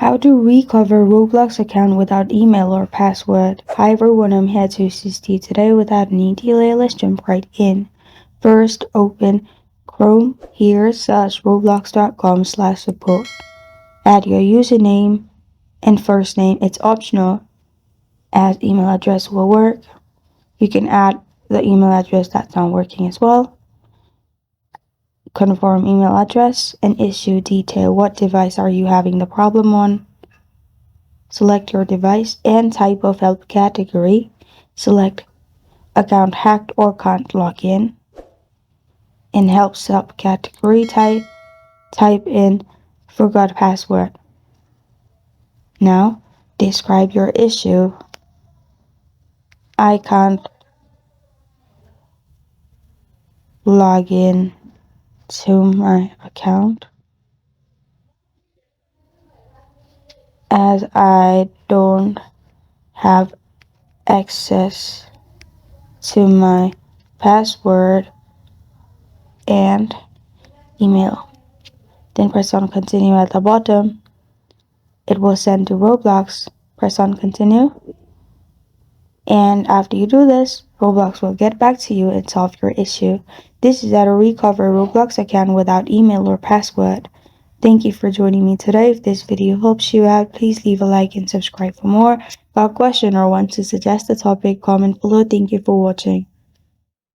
How to recover Roblox account without email or password. Hi everyone, I'm here to assist you today. Without any delay, let's jump right in. First, open Chrome. Here, search roblox.com/support. Add your username and first name. It's optional, as email address will work. You can add the email address that's not working as well. Confirm email address and issue detail. What device are you having the problem on? Select your device and type of help category. Select account hacked or can't log in. In help subcategory, type in forgot password. Now, describe your issue. I can't log in to my account as I don't have access to my password and email. Then press on continue at the bottom. It will send to Roblox. Press on continue. And after you do this, Roblox will get back to you and solve your issue. This is how to recover Roblox account without email or password. Thank you for joining me today. If this video helps you out, please leave a like and subscribe for more. Got a question or want to suggest a topic, comment below. Thank you for watching.